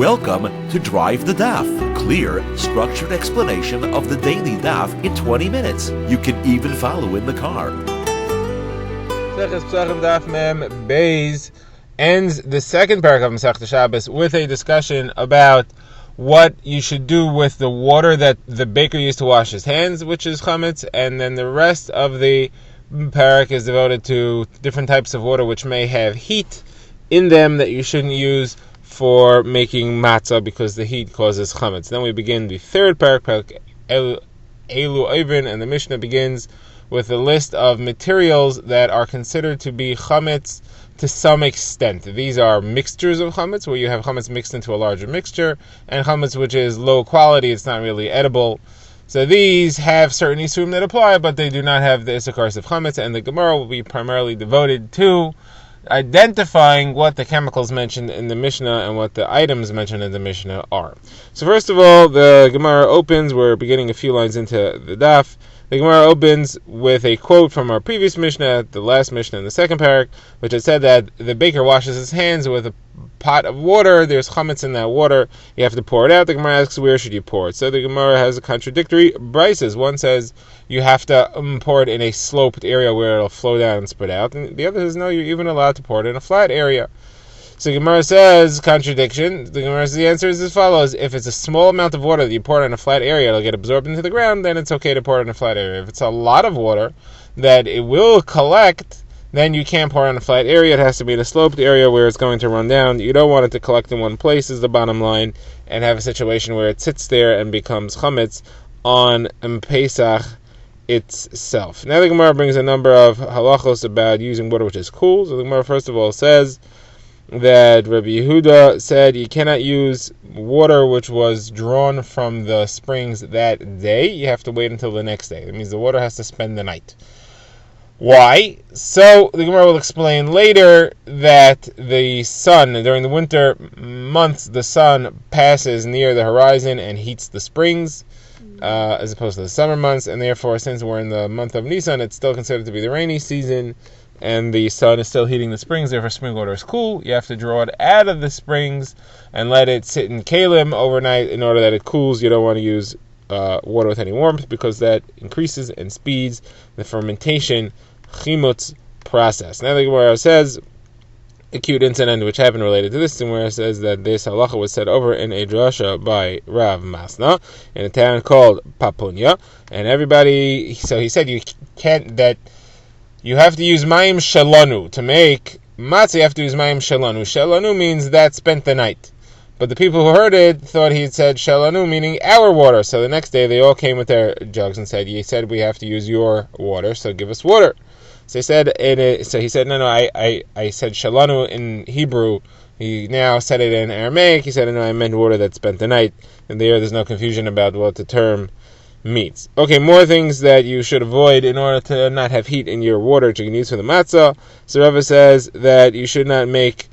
Welcome to Drive the Daf. Clear, structured explanation of the daily Daf in 20 minutes. You can even follow in the car. Pesachim Daf Mem Beis ends the second parak of Masechta Shabbos with a discussion about what you should do with the water that the baker used to wash his hands, which is chametz, and then the rest of the parak is devoted to different types of water which may have heat in them that you shouldn't use for making matzah because the heat causes chametz. Then we begin the third parak Elu Oivin, and the Mishnah begins with a list of materials that are considered to be chametz to some extent. These are mixtures of chametz, where you have chametz mixed into a larger mixture, and chametz which is low quality, it's not really edible. So these have certain isurim that apply, but they do not have the isakars of chametz, and the Gemara will be primarily devoted to identifying what the chemicals mentioned in the Mishnah and what the items mentioned in the Mishnah are. So first of all, the Gemara opens, we're beginning a few lines into the daf. The Gemara opens with a quote from our previous Mishnah, the last Mishnah in the second parak, which had said that the baker washes his hands with a pot of water. There's chametz in that water. You have to pour it out. The Gemara asks, where should you pour it? So the Gemara has a contradictory brises. One says you have to pour it in a sloped area where it'll flow down and spread out. And the other says, no, you're even allowed to pour it in a flat area. So the Gemara says, contradiction. The Gemara says the answer is as follows. If it's a small amount of water that you pour it in a flat area, it'll get absorbed into the ground, then it's okay to pour it in a flat area. If it's a lot of water that it will collect, then you can't pour it in a flat area. It has to be in a sloped area where it's going to run down. You don't want it to collect in one place, is the bottom line, and have a situation where it sits there and becomes chametz on Pesach itself. Now the Gemara brings a number of halachos about using water which is cool. So the Gemara first of all says that Rabbi Yehuda said you cannot use water which was drawn from the springs that day. You have to wait until the next day. That means the water has to spend the night. Why? So the Gemara will explain later that the sun, during the winter months, the sun passes near the horizon and heats the springs, as opposed to the summer months, and therefore, since we're in the month of Nisan, it's still considered to be the rainy season, and the sun is still heating the springs, therefore spring water is cool. You have to draw it out of the springs and let it sit in kalim overnight in order that it cools. You don't want to use water with any warmth because that increases and speeds the fermentation chimutz process. Now the Gemara says a cute incident which happened related to this, where it says that this halacha was said over in a drasha by Rav Masna in a town called Papunya, and everybody, so he said you have to use mayim shelanu to make matzah. You have to use mayim shelanu. Shelanu means that spent the night. But the people who heard it thought he had said shelanu, meaning our water. So the next day they all came with their jugs and said, "You said we have to use your water, so give us water." So he said, "No, I said shelanu in Hebrew." He now said it in Aramaic. He said, "No, I meant water that spent the night." And there's no confusion about what the term meats. Okay, more things that you should avoid in order to not have heat in your water that you can use for the matzah. So Rava says that you should not make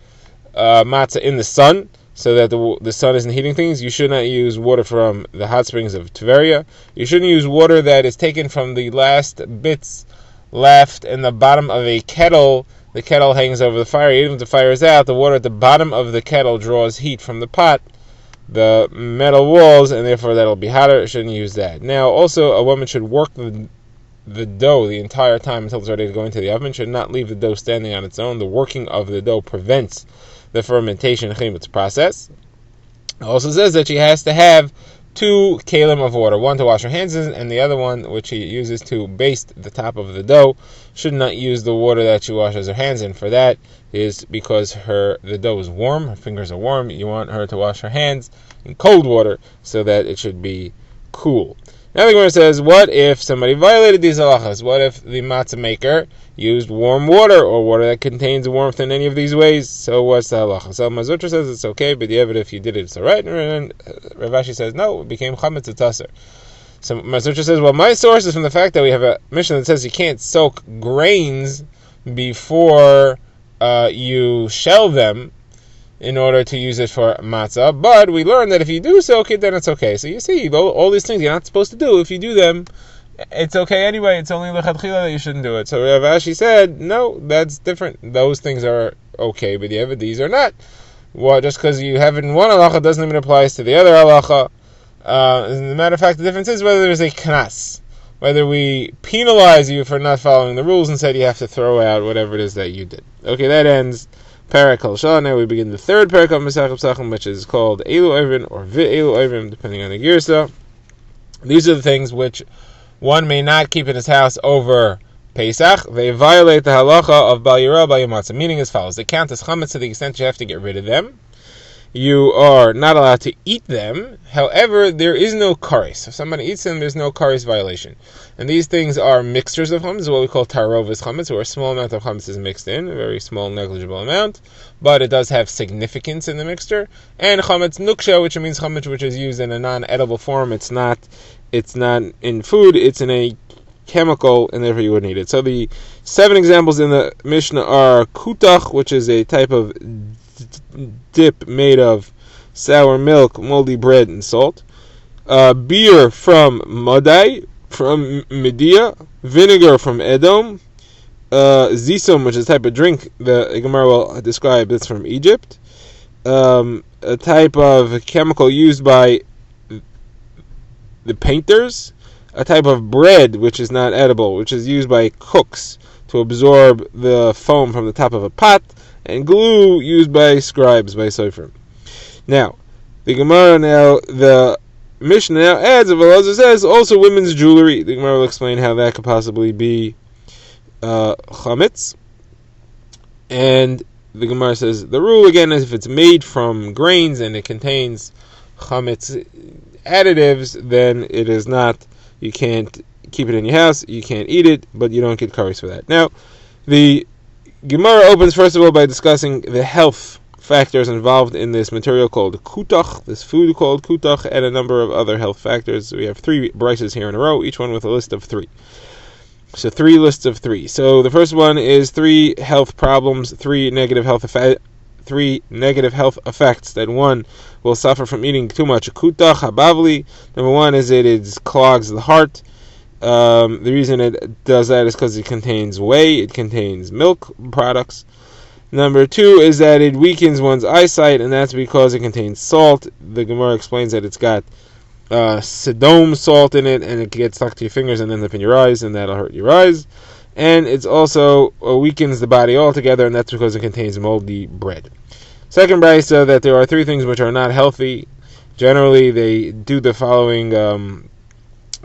matzah in the sun, so that the sun isn't heating things. You should not use water from the hot springs of Tveria. You shouldn't use water that is taken from the last bits left in the bottom of a kettle. The kettle hangs over the fire. Even if the fire is out, the water at the bottom of the kettle draws heat from the pot, the metal walls, and therefore that'll be hotter. Shouldn't use that. Now, also, a woman should work the dough the entire time until it's ready to go into the oven. Should not leave the dough standing on its own. The working of the dough prevents the fermentation chimutz process. It also says that she has to have 2 kalim of water, one to wash her hands in, and the other one which she uses to baste the top of the dough. Should not use the water that she washes her hands in. For that is because the dough is warm, her fingers are warm. You want her to wash her hands in cold water so that it should be cool. Now the Gemara says, what if somebody violated these halachas? What if the matzah maker used warm water or water that contains warmth in any of these ways? So what's the halacha? So Mazutra says it's okay, but if you did it, it's alright. And Rav Ashi says, no, it became chametz utaser. So Mazutra says, well, my source is from the fact that we have a Mishnah that says you can't soak grains before you shell them in order to use it for matzah, but we learned that if you do soak it, then it's okay. So you see, all these things you're not supposed to do, if you do them, it's okay anyway. It's only lechatchila that you shouldn't do it. So Rav Ashi said, no, that's different. Those things are okay, but these are not. Well, just because you have it in one halacha doesn't mean it applies to the other halacha. As a matter of fact, the difference is whether there's a knas, whether we penalize you for not following the rules and said you have to throw out whatever it is that you did. Okay, that ends Parak Kol Shah. Now we begin the third parak of Pesachim Daf, which is called Elu Ovim or Ve'elu Ovim, depending on the girsa. These are the things which one may not keep in his house over Pesach. They violate the halacha of Bal Yirah Bal Yamatzah, meaning as follows: they count as chametz to the extent you have to get rid of them. You are not allowed to eat them. However, there is no kares. If somebody eats them, there's no kares violation. And these things are mixtures of chametz, what we call tarovas chametz, where a small amount of chametz is mixed in, a very small, negligible amount, but it does have significance in the mixture. And chametz nuksha, which means chametz which is used in a non-edible form. It's not in food. It's in a chemical, and therefore you wouldn't eat it. So the 7 examples in the Mishnah are kutach, which is a type of dip made of sour milk, moldy bread, and salt. Beer from Madai, from Media. Vinegar from Edom. Zisum, which is a type of drink the Gemara will describe, that's from Egypt. A type of chemical used by the painters. A type of bread which is not edible, which is used by cooks to absorb the foam from the top of a pot, and glue used by scribes, by Sofer. Now, the Mishnah now adds, Elazar says, also women's jewelry. The Gemara will explain how that could possibly be chametz. And the Gemara says, the rule again is if it's made from grains and it contains chametz additives, then it is not, you can't keep it in your house, you can't eat it, but you don't get kares for that. Now, the Gemara opens first of all by discussing the health factors involved in this material called kutach, this food called kutach, and a number of other health factors. We have 3 brises here in a row, each one with a list of 3. So 3 lists of 3. So the first one is 3 health problems, 3 negative health effects that one will suffer from eating too much kutach habavli. Number 1 is it clogs the heart. The reason it does that is because it contains whey, it contains milk products. Number 2 is that it weakens one's eyesight, and that's because it contains salt. The Gemara explains that it's got Sodom salt in it, and it gets stuck to your fingers and ends up in your eyes, and that'll hurt your eyes. And it's also weakens the body altogether, and that's because it contains moldy bread. Second brisa, that there are 3 things which are not healthy. Generally, they do the following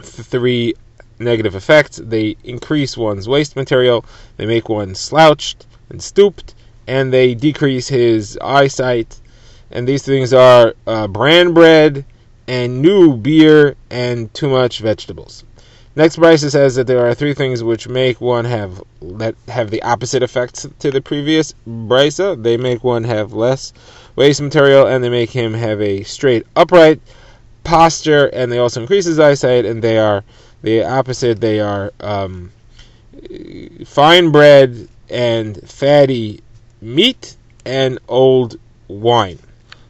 3 negative effects. They increase one's waist material, they make one slouched and stooped, and they decrease his eyesight. And these things are bran bread and new beer and too much vegetables. Next brisa says that there are 3 things which make one have the opposite effects to the previous brisa. They make one have less waste material, and they make him have a straight, upright posture, and they also increase his eyesight, and they are the opposite. They are fine bread and fatty meat and old wine.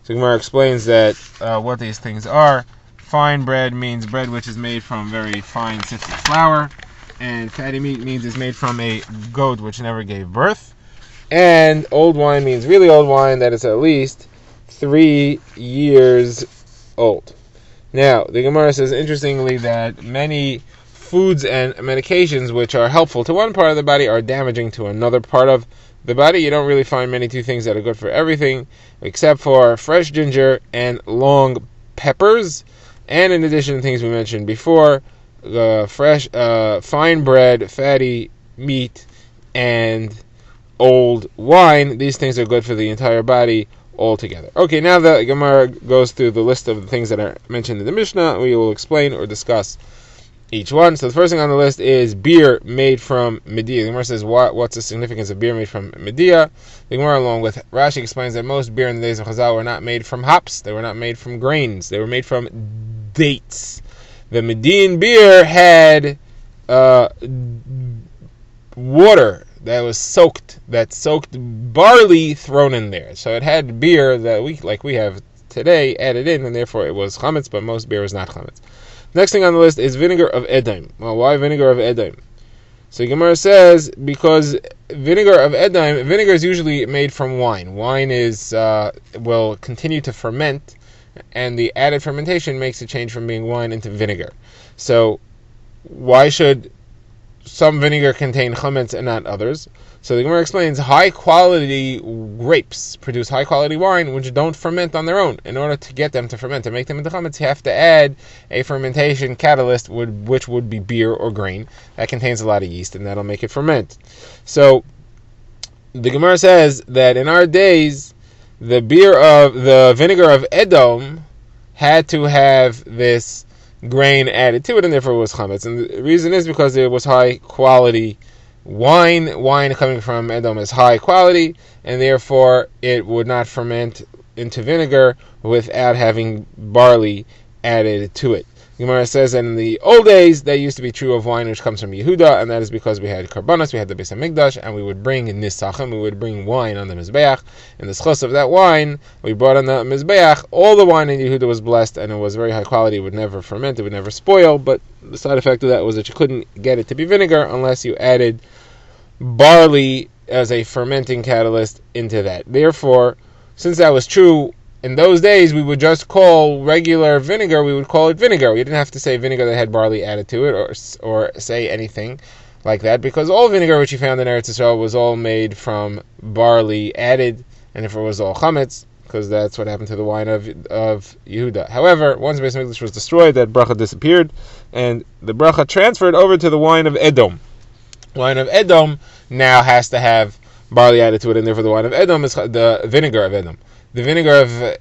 So Gemara explains that what these things are. Fine bread means bread which is made from very fine sifted flour, and fatty meat means it's made from a goat which never gave birth. And old wine means really old wine that is at least 3 years old. Now, the Gemara says, interestingly, that many foods and medications which are helpful to one part of the body are damaging to another part of the body. You don't really find many 2 things that are good for everything, except for fresh ginger and long peppers. And in addition to things we mentioned before, fresh, fine bread, fatty meat, and old wine, these things are good for the entire body altogether. Okay, now the Gemara goes through the list of the things that are mentioned in the Mishnah. We will explain or discuss each one. So the first thing on the list is beer made from Medea. The Gemara says, what's the significance of beer made from Medea? The Gemara, along with Rashi, explains that most beer in the days of Chazal were not made from hops. They were not made from grains. They were made from dates. The Median beer had water that soaked barley thrown in there. So it had beer that we have today added in, and therefore it was chametz, but most beer is not chametz. Next thing on the list is vinegar of Edom. Well, why vinegar of Edom? So Gemara says, because vinegar of Edom, vinegar is usually made from wine. Wine will continue to ferment, and the added fermentation makes it change from being wine into vinegar. So why should some vinegar contain chametz and not others? So the Gemara explains, high quality grapes produce high quality wine which don't ferment on their own. In order to get them to ferment, to make them into chametz, you have to add a fermentation catalyst, which would be beer or grain. That contains a lot of yeast, and that'll make it ferment. So the Gemara says that in our days, the vinegar of Edom had to have this grain added to it, and therefore it was chametz. And the reason is because it was high quality wine. Wine coming from Edom is high quality, and therefore it would not ferment into vinegar without having barley added to it. Gemara says that in the old days, that used to be true of wine which comes from Yehuda, and that is because we had karbanos, we had the Beis Hamikdash, and we would bring nisachim, we would bring wine on the mizbeach, and the schos of that wine we brought on the mizbeach. All the wine in Yehuda was blessed, and it was very high quality. It would never ferment, it would never spoil, but the side effect of that was that you couldn't get it to be vinegar unless you added barley as a fermenting catalyst into that. Therefore, since that was true in those days, we would just call regular vinegar, we would call it vinegar. We didn't have to say vinegar that had barley added to it, or say anything like that, because all vinegar which you found in Eretz Yisrael was all made from barley added, and if it was all chametz, because that's what happened to the wine of Yehuda. However, once Beis Hamikdash was destroyed, that bracha disappeared, and the bracha transferred over to the wine of Edom. Wine of Edom now has to have barley added to it, and therefore the wine of Edom is the vinegar of Edom. The vinegar of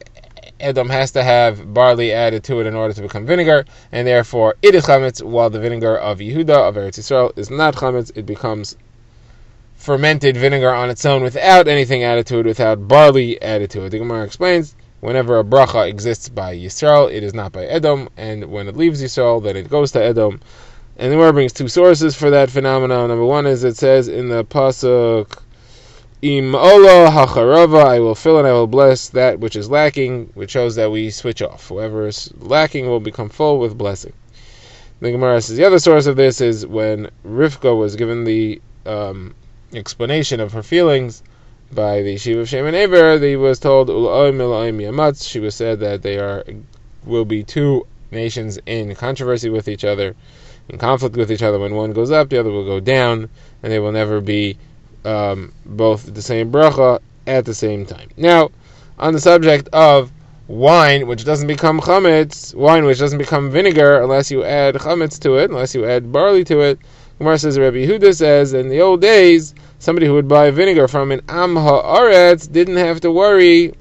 Edom has to have barley added to it in order to become vinegar, and therefore it is chametz, while the vinegar of Yehuda, of Eretz Yisrael, is not chametz. It becomes fermented vinegar on its own without anything added to it, without barley added to it. The Gemara explains, whenever a bracha exists by Yisrael, it is not by Edom, and when it leaves Yisrael, then it goes to Edom. And the Gemara brings two sources for that phenomenon. Number one is, it says in the pasuk, Im ola hacharava, I will fill and I will bless that which is lacking, which shows that we switch off. Whoever is lacking will become full with blessing. The Gemara says the other source of this is when Rivka was given the explanation of her feelings by the Yeshiva of Shem and Eber. He was told, she was said that will be two nations in controversy with each other, in conflict with each other. When one goes up, the other will go down, and they will never be both the same bracha at the same time. Now, on the subject of wine which doesn't become chametz, wine which doesn't become vinegar unless you add chametz to it, unless you add barley to it, Gemara says, Rabbi Yehuda says, in the old days, somebody who would buy vinegar from an Am Ha'aretz didn't have to worry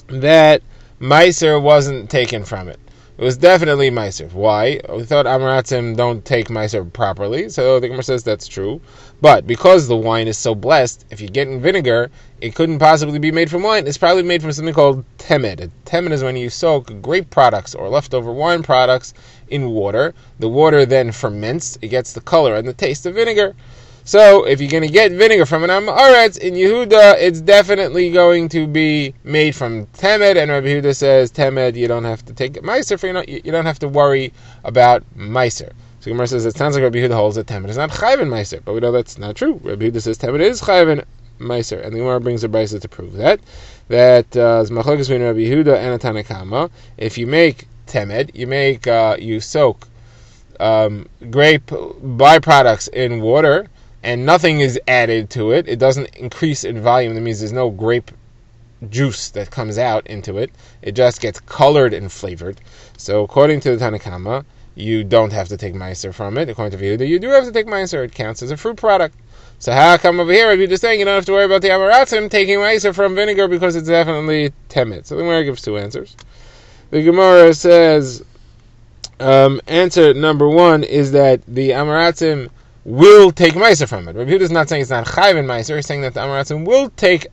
that Meiser wasn't taken from it. It was definitely Meiser. Why? We thought Amaratzim don't take Meiser properly, so the Gemara says that's true. But because the wine is so blessed, if you get in vinegar, it couldn't possibly be made from wine. It's probably made from something called temed. Temed is when you soak grape products or leftover wine products in water. The water then ferments. It gets the color and the taste of vinegar. So if you're going to get vinegar from an Am Ha'aretz in Yehuda, it's definitely going to be made from temed. And Rabbi Yehuda says temed, you don't have to take meiser for, you don't have to worry about meiser. So Gemara says it sounds like Rabbi Yehuda holds that temed is not chayven meiser, but we know that's not true. Rabbi Yehuda says temed is chayven meiser, and the Gemara brings a brisa to prove that is machlokes between Rabbi Yehuda and a Tanna Kama. If you make temed, you soak grape byproducts in water, and nothing is added to it. It doesn't increase in volume. That means there's no grape juice that comes out into it. It just gets colored and flavored. So according to the Tanna Kama, you don't have to take meiser from it. According to Yehuda, you do have to take meiser. It counts as a fruit product. So how come over here, if you're just saying you don't have to worry about the Amaratzim taking meiser from vinegar because it's definitely temed? So the Gemara gives two answers. The Gemara says, answer number one is that the Amaratzim will take meiser from it. Rabbi Yehuda is not saying it's not chayven meiser. He's saying that the Amaratzim will take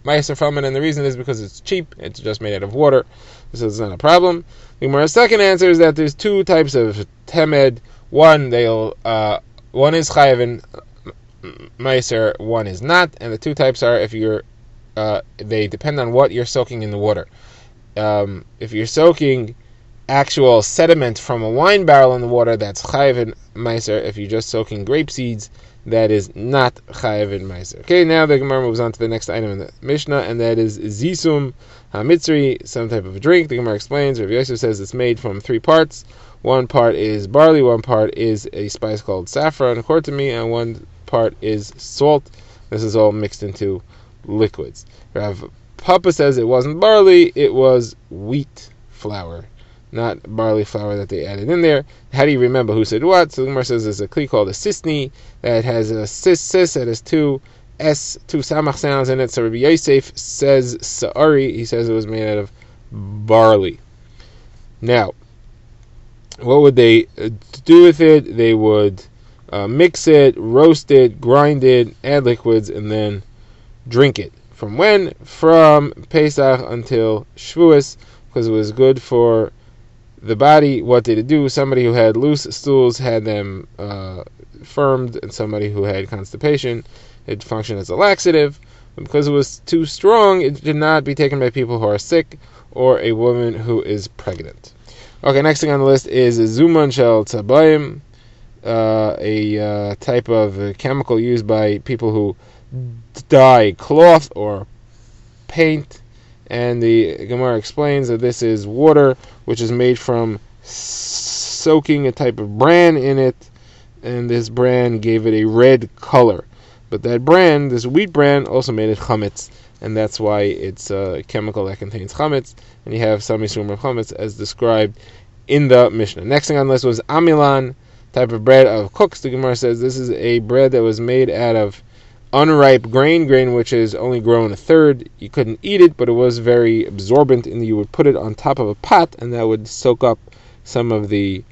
meiser from it, and the reason is because it's cheap. It's just made out of water, so it's not a problem. The Gemara's second answer is that there's two types of temed. One is chayven meiser, one is not, and the two types are they depend on what you're soaking in the water. If you're soaking actual sediment from a wine barrel in the water, that's chayven meiser. If you're just soaking grape seeds, that is not chayav in meiser. Okay, now the Gemara moves on to the next item in the Mishnah, and that is zisum hamitzri, some type of a drink. The Gemara explains, Rav Yosef says it's made from 3 parts. 1 part is barley, 1 part is a spice called saffron, according to me, and 1 part is salt. This is all mixed into liquids. Rav Papa says it wasn't barley, it was wheat flour, not barley flour that they added in there. How do you remember who said what? So the Gemara says there's a kli called a sisni that has a sis that has 2 samach sounds in it. So Rabbi Yosef says sa'ari, he says it was made out of barley. Now, what would they do with it? They would mix it, roast it, grind it, add liquids, and then drink it. From when? From Pesach until Shavuos, because it was good for the body. What did it do? Somebody who had loose stools had them firmed, and somebody who had constipation, it functioned as a laxative. But because it was too strong, it did not be taken by people who are sick or a woman who is pregnant. Okay, next thing on the list is Zuman Shel Tzabayim, a type of chemical used by people who dye cloth or paint. And the Gemara explains that this is water, which is made from soaking a type of bran in it, and this bran gave it a red color. But that bran, this wheat bran, also made it chametz, and that's why it's a chemical that contains chametz, and you have some isum of chametz as described in the Mishnah. Next thing on the list was amilan, type of bread of cooks. The Gemara says this is a bread that was made out of unripe grain which is only grown a third. You couldn't eat it, but it was very absorbent, and you would put it on top of a pot, and that would soak up some of the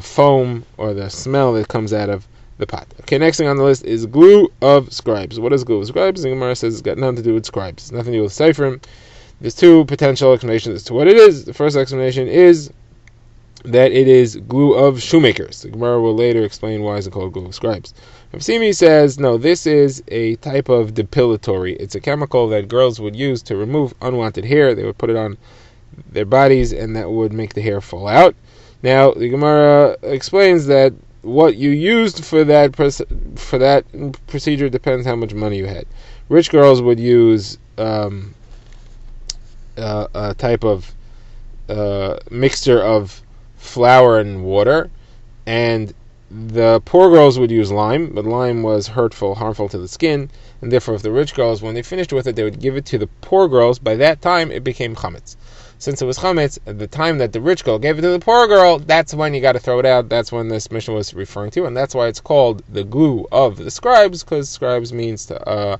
foam or the smell that comes out of the pot. Okay, next thing on the list is glue of scribes. What is glue of scribes? The Gemara says it's got nothing to do with scribes. It's nothing to do with Seifrim. There's 2 potential explanations as to what it is. The first explanation is that it is glue of shoemakers. The Gemara will later explain why it's called glue of scribes. Rav Simi says, no, this is a type of depilatory. It's a chemical that girls would use to remove unwanted hair. They would put it on their bodies, and that would make the hair fall out. Now, the Gemara explains that what you used for that procedure depends how much money you had. Rich girls would use a type of mixture of flour and water, and the poor girls would use lime, but lime was harmful to the skin, and therefore if the rich girls, when they finished with it, they would give it to the poor girls. By that time, it became chametz. Since it was chametz, at the time that the rich girl gave it to the poor girl, that's when you got to throw it out. That's when this mission was referring to, and that's why it's called the glue of the scribes, because scribes means to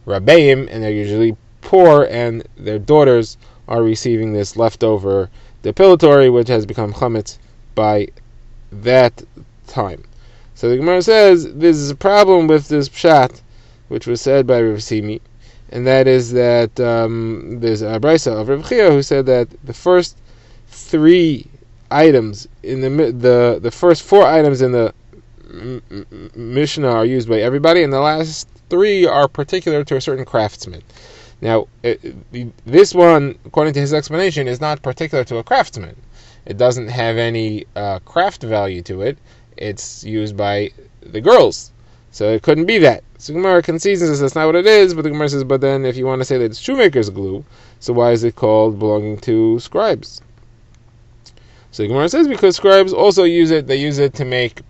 rabbeim, and they're usually poor, and their daughters are receiving this leftover depilatory, which has become chametz by that time. So the Gemara says there's a problem with this pshat, which was said by Rav Simi, and that is that there's a brisa of Rav Chia who said that the first 3 items in the first 4 items in the Mishnah are used by everybody, and the last 3 are particular to a certain craftsman. Now, this one, according to his explanation, is not particular to a craftsman. It doesn't have any craft value to it. It's used by the girls. So it couldn't be that. So Gemara concedes says that's not what it is, but the Gemara says, but then if you want to say that it's shoemaker's glue, so why is it called belonging to scribes? So the Gemara says because scribes also use it. They use it to make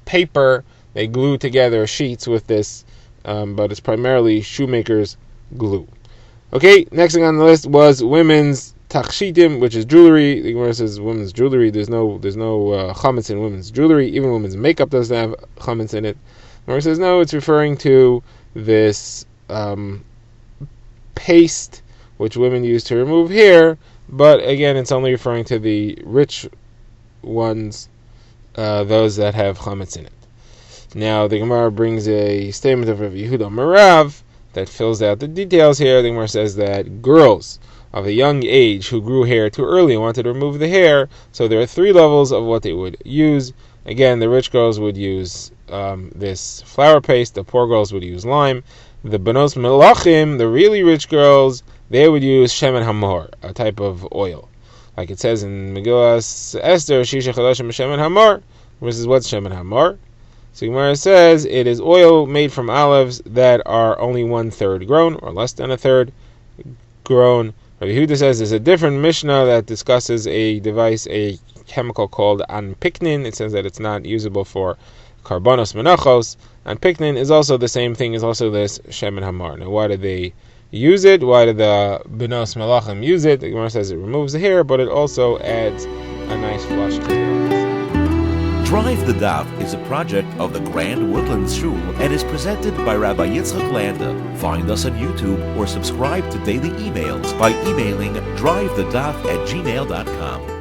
paper. They glue together sheets with this, but it's primarily shoemaker's glue. Okay, next thing on the list was women's tachshitim, which is jewelry. The Gemara says women's jewelry. There's no chametz in women's jewelry. Even women's makeup doesn't have chametz in it. The Gemara says no, it's referring to this paste which women use to remove hair. But again, it's only referring to the rich ones, those that have chametz in it. Now the Gemara brings a statement of Rav Yehuda Marav that fills out the details here. The Gemara says that girls of a young age who grew hair too early and wanted to remove the hair, so there are 3 levels of what they would use. Again, the rich girls would use this flour paste, the poor girls would use lime. The Banos Melachim, the really rich girls, they would use Shemen Hamor, a type of oil. Like it says in Megillas Esther, Shisha Chadashim Shemen Hamor. This is what's Shemen Hamor. So Gemara says it is oil made from olives that are only 1/3 grown, or less than 1/3 grown. Rabbi Yehuda says there's a different Mishnah that discusses a chemical called anpiknin. It says that it's not usable for karbonos menachos. Anpiknin is also the same thing, is also this shemen hamar. Now, why did they use it? Why did the benos malachim use it? The Gemara says it removes the hair, but it also adds a nice flush to it. Drive the Daf is a project of the Grand Woodlands Shul and is presented by Rabbi Yitzchak Landa. Find us on YouTube or subscribe to daily emails by emailing drivethedaf@gmail.com.